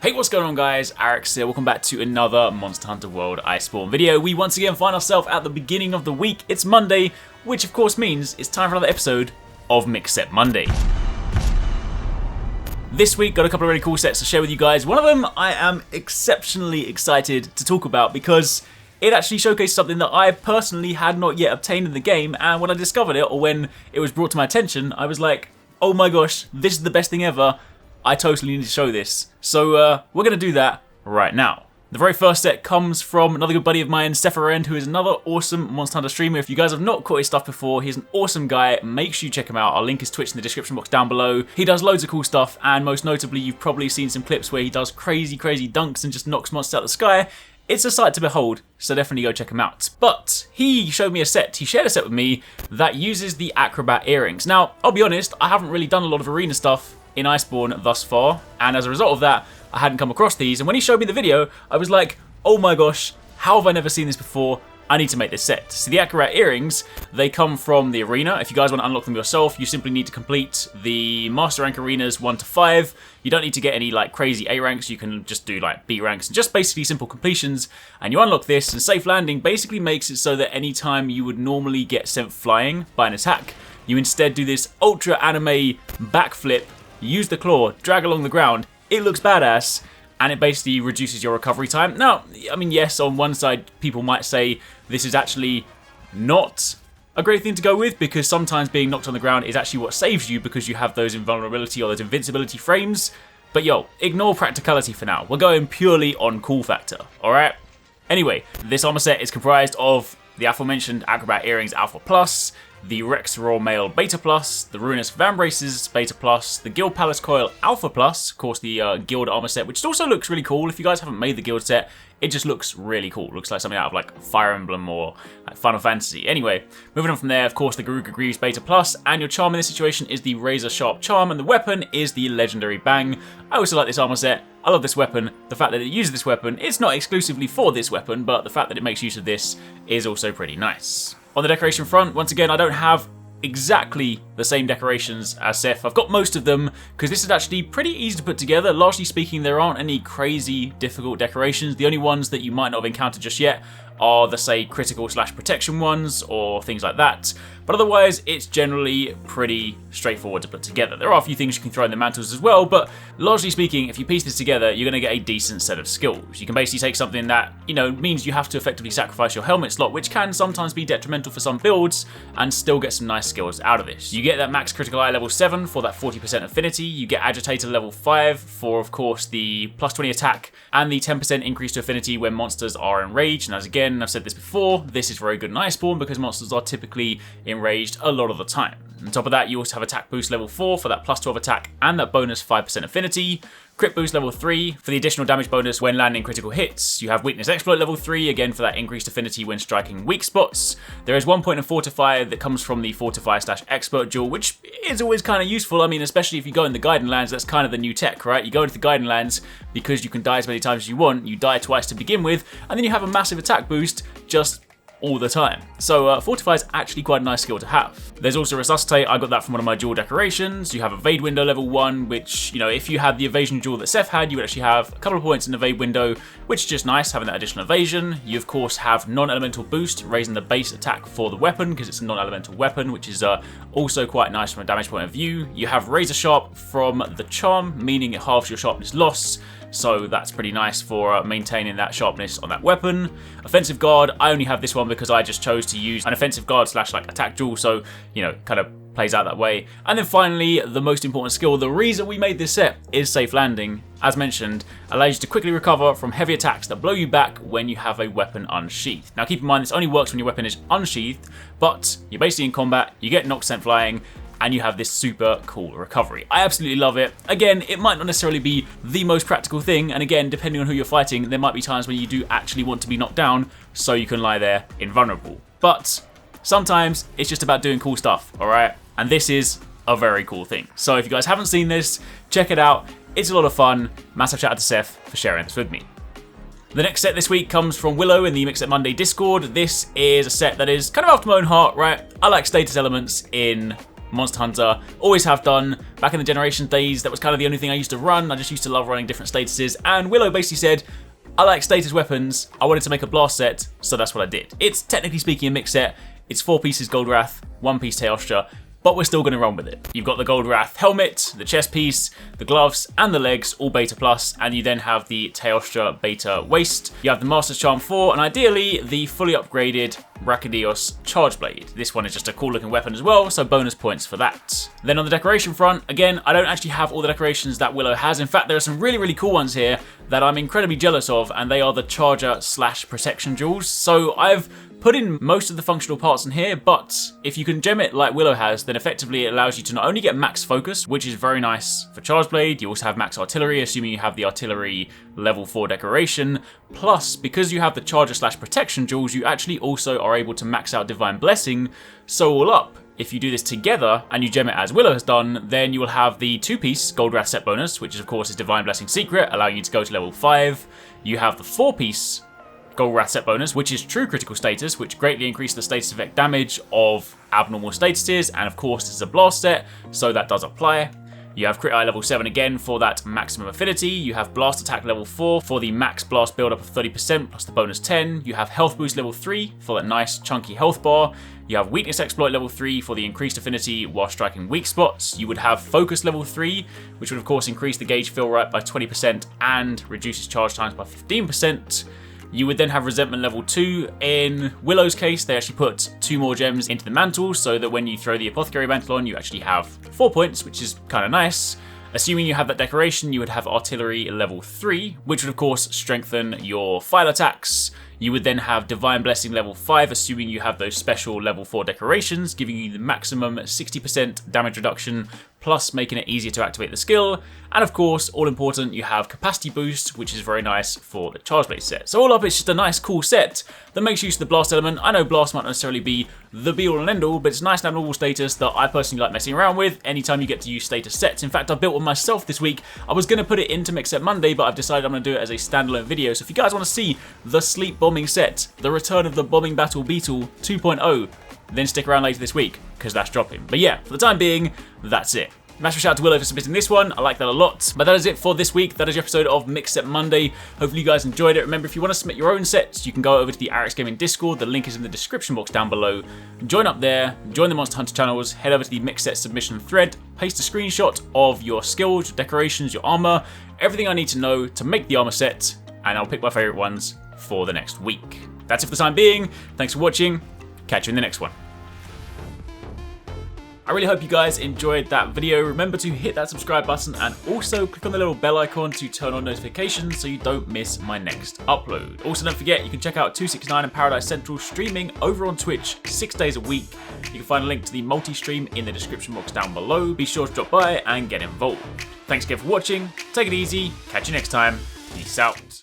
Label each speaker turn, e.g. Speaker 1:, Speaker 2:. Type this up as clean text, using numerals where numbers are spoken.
Speaker 1: Hey, what's going on guys? Arekkz here, welcome back to another Monster Hunter World Iceborne video. We once again find ourselves at the beginning of the week. It's Monday, which of course means it's time for another episode of Mix Set Monday. This week, got a couple of really cool sets to share with you guys. One of them I am exceptionally excited to talk about because it actually showcased something that I personally had not yet obtained in the game, and when I discovered it, or when it was brought to my attention, I was like, oh my gosh, this is the best thing ever. I totally need to show this. So we're going to do that right now. The very first set comes from another good buddy of mine, Sepharend, who is another awesome Monster Hunter streamer. If you guys have not caught his stuff before, he's an awesome guy. Make sure you check him out. I'll link his Twitch in the description box down below. He does loads of cool stuff, and most notably, you've probably seen some clips where he does crazy dunks and just knocks monsters out of the sky. It's a sight to behold, so definitely go check him out. But he showed me a set, he shared a set with me that uses the Acrobat Earrings. Now, I'll be honest, I haven't really done a lot of arena stuff in Iceborne thus far, and as a result of that, I hadn't come across these, and when he showed me the video, I was like, oh my gosh, how have I never seen this before? I need to make this set. So the Acrobat Earrings, they come from the arena. If you guys want to unlock them yourself, you simply need to complete the Master Rank arenas 1 to 5. You don't need to get any like crazy A ranks, you can just do like B ranks, just basically simple completions, and you unlock this, and Safe Landing basically makes it so that anytime you would normally get sent flying by an attack, you instead do this ultra anime backflip, use the claw, drag along the ground, it looks badass, and it basically reduces your recovery time. Now, I mean, yes, on one side, people might say this is actually not a great thing to go with, because sometimes being knocked on the ground is actually what saves you, because you have those invulnerability or those invincibility frames. But yo, ignore practicality for now. We're going purely on cool factor, alright? Anyway, this armor set is comprised of the aforementioned Acrobat Earrings Alpha Plus, the Rex Raw Mail Beta Plus, the Ruinous Vambraces Beta Plus, the Guild Palace Coil Alpha Plus, of course the Guild Armor set, which also looks really cool. If you guys haven't made the Guild set, it just looks really cool. It looks like something out of like Fire Emblem or like Final Fantasy. Anyway, moving on from there, of course the Garuga Greaves Beta Plus, and your charm in this situation is the Razor Sharp Charm, and the weapon is the Legendary Bang. I also like this armor set. I love this weapon. The fact that it uses this weapon, it's not exclusively for this weapon, but the fact that it makes use of this is also pretty nice. On the decoration front, once again, I don't have exactly the same decorations as Seth. I've got most of them because this is actually pretty easy to put together. Largely speaking, there aren't any crazy difficult decorations. The only ones that you might not have encountered just yet are the, say, critical / protection ones or things like that. But otherwise, it's generally pretty straightforward to put together. There are a few things you can throw in the mantles as well, but largely speaking, if you piece this together, you're going to get a decent set of skills. You can basically take something that, you know, means you have to effectively sacrifice your helmet slot, which can sometimes be detrimental for some builds, and still get some nice skills out of this. You get that max critical eye level 7 for that 40% affinity. You get agitator level 5 for, of course, the plus 20 attack and the 10% increase to affinity when monsters are enraged. And as again, I've said this before, this is very good in Iceborne because monsters are typically enraged a lot of the time. On top of that, you also have attack boost level 4 for that plus 12 attack and that bonus 5% affinity. Crit boost level 3 for the additional damage bonus when landing critical hits. You have weakness exploit level 3, again for that increased affinity when striking weak spots. There is 1 point of fortify that comes from the fortify / expert jewel, which is always kind of useful. I mean, especially if you go in the Guiding Lands, that's kind of the new tech, right? You go into the Guiding Lands because you can die as many times as you want. You die twice to begin with, and then you have a massive attack boost just all the time. So Fortify is actually quite a nice skill to have. There's also Resuscitate. I got that from one of my jewel decorations. You have Evade Window level 1, which, you know, if you had the evasion jewel that Seth had, you would actually have a couple of points in Evade Window, which is just nice, having that additional evasion. You, of course, have Non-Elemental Boost, raising the base attack for the weapon, because it's a non-elemental weapon, which is also quite nice from a damage point of view. You have Razor Sharp from the Charm, meaning it halves your sharpness loss. So that's pretty nice for maintaining that sharpness on that weapon. Offensive Guard, I only have this one because I just chose to use an Offensive Guard / like attack jewel, so, you know, kind of plays out that way. And then finally, the most important skill, the reason we made this set, is Safe Landing. As mentioned, allows you to quickly recover from heavy attacks that blow you back when you have a weapon unsheathed. Now keep in mind, this only works when your weapon is unsheathed, but you're basically in combat, you get knocked sent flying, and you have this super cool recovery. I absolutely love it. Again, it might not necessarily be the most practical thing, and again, depending on who you're fighting, there might be times when you do actually want to be knocked down, so you can lie there invulnerable. But sometimes it's just about doing cool stuff, alright? And this is a very cool thing. So if you guys haven't seen this, check it out. It's a lot of fun. Massive shout out to Seth for sharing this with me. The next set this week comes from Willow in the Mix Set Monday Discord. This is a set that is kind of after my own heart, right? I like status elements in Monster Hunter. Always have done. Back in the Generation days, that was kind of the only thing I used to run. I just used to love running different statuses, and Willow basically said, I like status weapons, I wanted to make a blast set, so that's what I did. It's technically speaking a mix set. It's 4 pieces Gold Wrath, 1 piece Teostra, but we're still going to run with it. You've got the Gold Wrath helmet, the chest piece, the gloves, and the legs, all Beta Plus, and you then have the Teostra Beta waist. You have the Master's Charm 4, and ideally, the fully upgraded Rakadios Charge Blade. This one is just a cool looking weapon as well, so bonus points for that. Then on the decoration front, again, I don't actually have all the decorations that Willow has. In fact, there are some really cool ones here that I'm incredibly jealous of, and they are the Charger / Protection Jewels. So I've put in most of the functional parts in here, but if you can gem it like Willow has, then effectively it allows you to not only get max focus, which is very nice for Charge Blade, you also have max artillery, assuming you have the artillery level 4 decoration, plus because you have the Charger / Protection Jewels, you actually also are able to max out Divine Blessing. So all up, if you do this together and you gem it as Willow has done, then you will have the 2-piece Gold Wrath set bonus, which of course is Divine Blessing Secret, allowing you to go to level 5. You have the 4-piece Gold Wrath set bonus, which is True Critical Status, which greatly increases the status effect damage of abnormal statuses, and of course this is a blast set, so that does apply. You have Crit Eye level 7 again for that maximum affinity. You have Blast Attack level 4 for the max blast build up of 30% plus the bonus 10. You have Health Boost level 3 for that nice chunky health bar. You have Weakness Exploit level 3 for the increased affinity while striking weak spots. You would have Focus level 3, which would of course increase the gauge fill rate by 20% and reduces charge times by 15%. You would then have Resentment level 2. In Willow's case, they actually put 2 more gems into the mantle so that when you throw the Apothecary Mantle on, you actually have 4 points, which is kind of nice. Assuming you have that decoration, you would have Artillery level 3, which would of course strengthen your file attacks. You would then have Divine Blessing level 5, assuming you have those special level 4 decorations, giving you the maximum 60% damage reduction, plus making it easier to activate the skill. And of course, all important, you have Capacity Boost, which is very nice for the Charge Blade set. So all up, it's just a nice, cool set that makes use of the Blast element. I know Blast might not necessarily be the be-all and end-all, but it's nice to have normal status that I personally like messing around with anytime you get to use status sets. In fact, I built one myself this week. I was going to put it into Mix Set Monday, but I've decided I'm going to do it as a standalone video. So if you guys want to see the Sleep Bombing set, the return of the Bombing Battle Beetle 2.0, then stick around later this week, because that's dropping. But yeah, for the time being, that's it. Massive shout out to Willow for submitting this one. I like that a lot. But that is it for this week. That is your episode of Mix Set Monday. Hopefully you guys enjoyed it. Remember, if you want to submit your own sets, you can go over to the Arekkz Gaming Discord. The link is in the description box down below. Join up there. Join the Monster Hunter channels. Head over to the Mix Set submission thread. Paste a screenshot of your skills, your decorations, your armor, everything I need to know to make the armor set. And I'll pick my favorite ones for the next week. That's it for the time being. Thanks for watching. Catch you in the next one. I really hope you guys enjoyed that video. Remember to hit that subscribe button and also click on the little bell icon to turn on notifications so you don't miss my next upload. Also, don't forget, you can check out 269 and Paradise Central streaming over on Twitch 6 days a week. You can find a link to the multi-stream in the description box down below. Be sure to drop by and get involved. Thanks again for watching. Take it easy. Catch you next time. Peace out.